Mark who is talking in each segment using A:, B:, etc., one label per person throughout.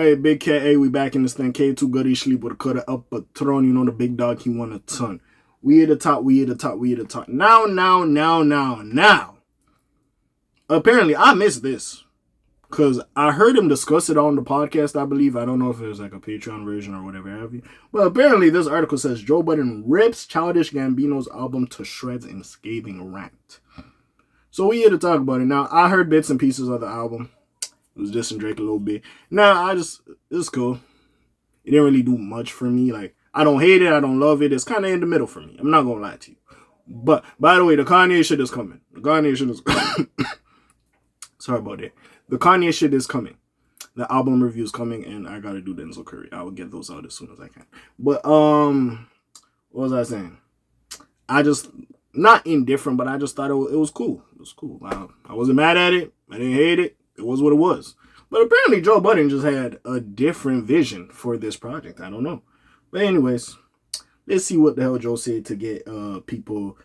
A: Hey, Big K.A., we back in this thing. K2 Goody sleep with a cutter up a throne. You know the big dog, he won a ton. We at the top, we at the top, we at the top. Now. Apparently, I missed this. Because I heard him discuss it on the podcast, I believe. I don't know if it was like a Patreon version or whatever have you. But apparently, this article says Joe Budden rips Childish Gambino's album to shreds in scathing rant. So we here to talk about it. Now, I heard bits and pieces of the album. It was dissing Drake a little bit. Now, it's cool. It didn't really do much for me. Like, I don't hate it. I don't love it. It's kind of in the middle for me. I'm not going to lie to you. But, by the way, the Kanye shit is coming. Sorry about that. The Kanye shit is coming. The album review is coming, and I got to do Denzel Curry. I will get those out as soon as I can. But, what was I saying? Not indifferent, but I just thought it was cool. It was cool. I wasn't mad at it. I didn't hate it. It was what it was. But apparently Joe Budden just had a different vision for this project. I don't know. But anyways, let's see what the hell Joe said to get people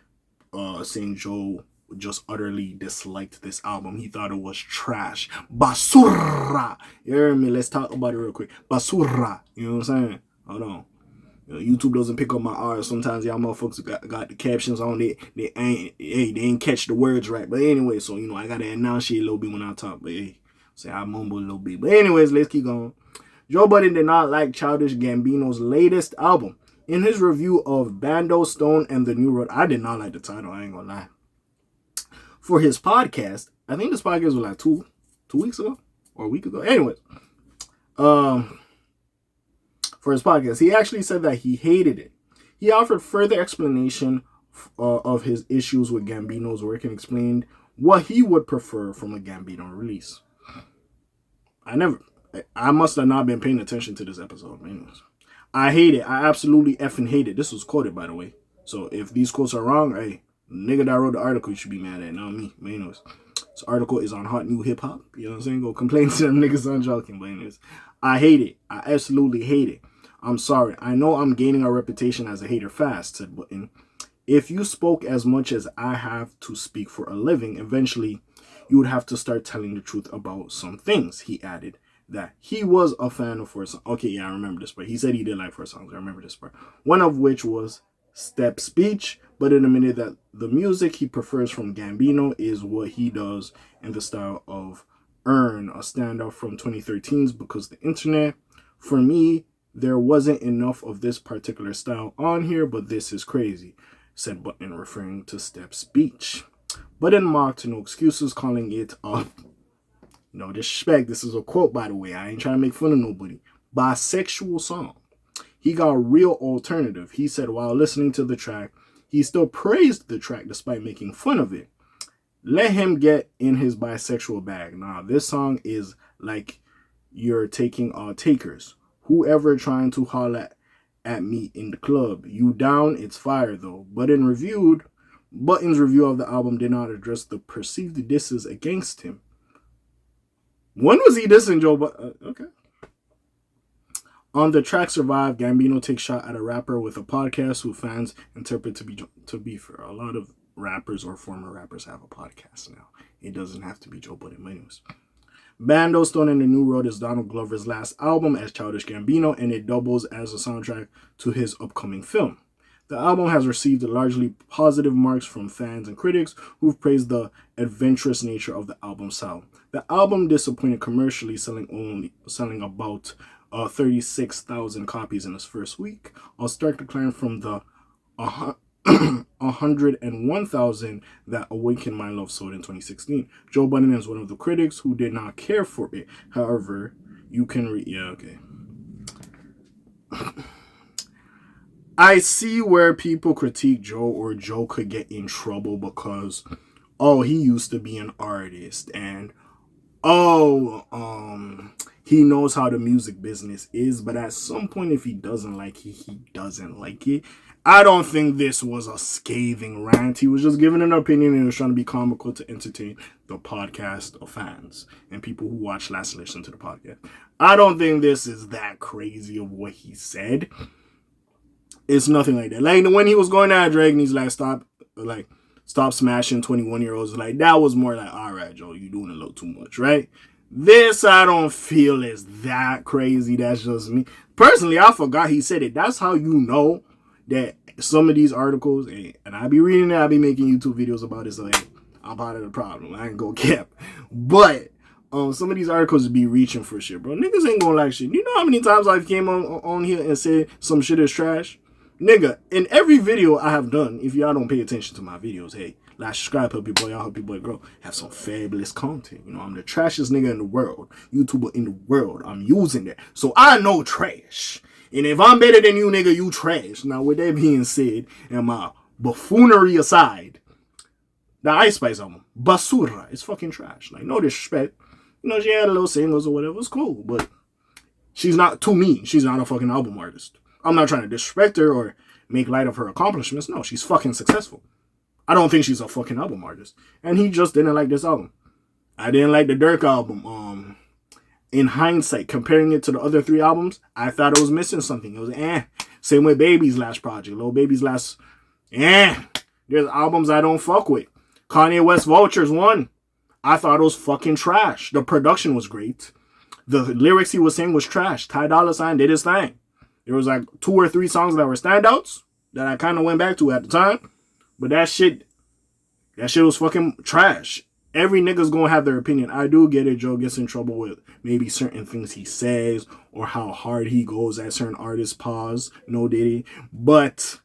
A: saying Joe just utterly disliked this album. He thought it was trash. Basura. You hear me? Let's talk about it real quick. Basura. You know what I'm saying? Hold on. YouTube doesn't pick up my R's. Sometimes y'all motherfuckers got the captions on it. They ain't catch the words right. But anyway, so I gotta enunciate a little bit when I talk. But hey, say I mumble a little bit. But anyways, let's keep going. Joe Budden did not like Childish Gambino's latest album. In his review of Bando, Stone, and the New Road, I did not like the title. I ain't gonna lie. For his podcast, I think this podcast was like two weeks ago or a week ago. Anyways, for his podcast, he actually said that he hated it. He offered further explanation of his issues with Gambino's work and explained what he would prefer from a Gambino release. I must have not been paying attention to this episode. Anyways, I hate it. I absolutely effing hate it. This was quoted, by the way. So if these quotes are wrong, hey, the nigga that wrote the article you should be mad at, not me. But anyways, this article is on Hot New Hip Hop. You know what I'm saying? Go complain to them niggas. I'm joking. But anyways, I hate it. I absolutely hate it. I'm sorry. I know I'm gaining a reputation as a hater fast, said Budden. If you spoke as much as I have to speak for a living, eventually you would have to start telling the truth about some things. He added that he was a fan of four songs. Okay, yeah, I remember this part. He said he did like four songs. I remember this part. One of which was Step Speech, but in a minute that the music he prefers from Gambino is what he does in the style of Earn, a standout from 2013's Because the Internet. For me, there wasn't enough of this particular style on here, but this is crazy, said Budden, referring to Step Speech. Budden mocked No Excuses, calling it a, no disrespect, this is a quote by the way, I ain't trying to make fun of nobody, bisexual song. He got real alternative. He said while listening to the track, he still praised the track despite making fun of it. Let him get in his bisexual bag. Nah, this song is like you're taking takers. Whoever trying to holler at me in the club. You down, it's fire though. Budden's review of the album did not address the perceived disses against him. When was he dissing Joe Budden? Okay. On the track Survive, Gambino takes shot at a rapper with a podcast who fans interpret to be fair. A lot of rappers or former rappers have a podcast now. It doesn't have to be Joe Budden. Anyways. Bando, Stone, and the New Road is Donald Glover's last album as Childish Gambino, and it doubles as a soundtrack to his upcoming film. The album has received largely positive marks from fans and critics who've praised the adventurous nature of the album's sound. The album disappointed commercially, selling about 36,000 copies in its first week, a stark decline from the 101,000 that Awaken My Love sold in 2016. Joe Budden is one of the critics who did not care for it. However, you can read... Yeah, okay. I see where people critique Joe or Joe could get in trouble because, he used to be an artist and, he knows how the music business is, but at some point, if he doesn't like it, he doesn't like it. I don't think this was a scathing rant. He was just giving an opinion and he was trying to be comical to entertain the podcast of fans and people who watch listen to the podcast. I don't think this is that crazy of what he said. It's nothing like that. Like when he was going at Drake and he's like, stop smashing 21-year-olds. Like that was more like, all right, Joe, you're doing a little too much, right? This I don't feel is that crazy. That's just me. Personally, I forgot he said it. That's how you know that some of these articles, and I be reading it, I be making YouTube videos about it, so hey, I'm part of the problem. I ain't go cap. But some of these articles be reaching for shit, bro. Niggas ain't gonna like shit. You know how many times I've came on here and said some shit is trash? Nigga, in every video I have done, if y'all don't pay attention to my videos, hey, like, subscribe, help your boy out, help your boy grow. Have some fabulous content. You know, I'm the trashiest nigga in the world. YouTuber in the world. I'm using that. So I know trash. And if I'm better than you, nigga, you trash. Now, with that being said, and my buffoonery aside, the Ice Spice album, Basura, is fucking trash. Like, no disrespect. You know, she had a little singles or whatever. It's cool. But she's not, to me, she's not a fucking album artist. I'm not trying to disrespect her or make light of her accomplishments. No, she's fucking successful. I don't think she's a fucking album artist. And he just didn't like this album. I didn't like the Dirk album. In hindsight, comparing it to the other 3 albums, I thought it was missing something. It was Same with Baby's last project. Lil Baby's last, There's albums I don't fuck with. Kanye West Vultures 1. I thought it was fucking trash. The production was great. The lyrics he was saying was trash. Ty Dolla $ign did his thing. There was like 2 or 3 songs that were standouts that I kind of went back to at the time. But that shit was fucking trash. Every nigga's gonna have their opinion. I do get it. Joe gets in trouble with maybe certain things he says or how hard he goes at certain artists. Pause. No Diddy. But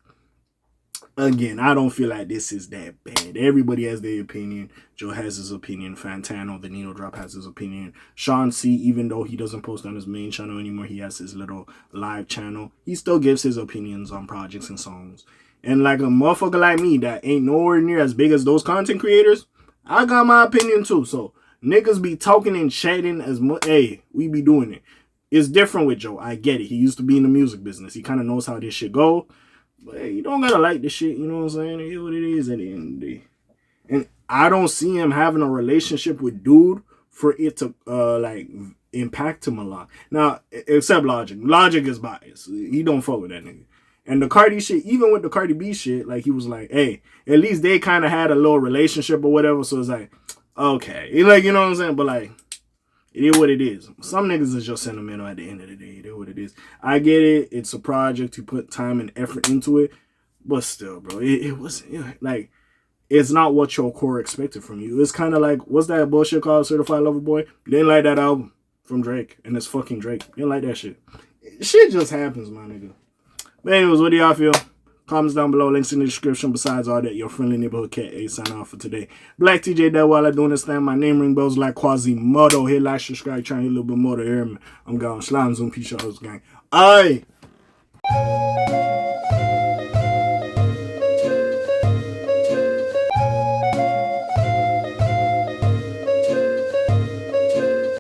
A: again, I don't feel like this is that bad. Everybody has their opinion. Joe has his opinion. Fantano, the Nino Drop, has his opinion. Sean C, even though he doesn't post on his main channel anymore, he has his little live channel. He still gives his opinions on projects and songs. And like a motherfucker like me that ain't nowhere near as big as those content creators, I got my opinion too. So niggas be talking and chatting as much. Hey, we be doing it. It's different with Joe. I get it. He used to be in the music business. He kind of knows how this shit go. But hey, you don't gotta like this shit. You know what I'm saying? It is what it is at the end of the day. And I don't see him having a relationship with dude for it to impact him a lot. Now, except Logic. Logic is biased. He don't fuck with that nigga. And the Cardi shit, even with the Cardi B shit, like, he was like, hey, at least they kind of had a little relationship or whatever. So it's like, okay. Like, you know what I'm saying? But like, it is what it is. Some niggas is just sentimental at the end of the day. It is what it is. I get it. It's a project. You put time and effort into it. But still, bro, it wasn't, like, it's not what your core expected from you. It's kind of like, what's that bullshit called, Certified Lover Boy? You didn't like that album from Drake. And it's fucking Drake. You didn't like that shit. Shit just happens, my nigga. But anyways, what do y'all feel? Comments down below, links in the description. Besides all that, your friendly neighborhood cat A sign off for today. Black TJ that while I doing this thing. My name ring bells like Quasimodo. Hit like, subscribe, try a little bit more to hear me. I'm going slime zoom, peace out, gang. Aye.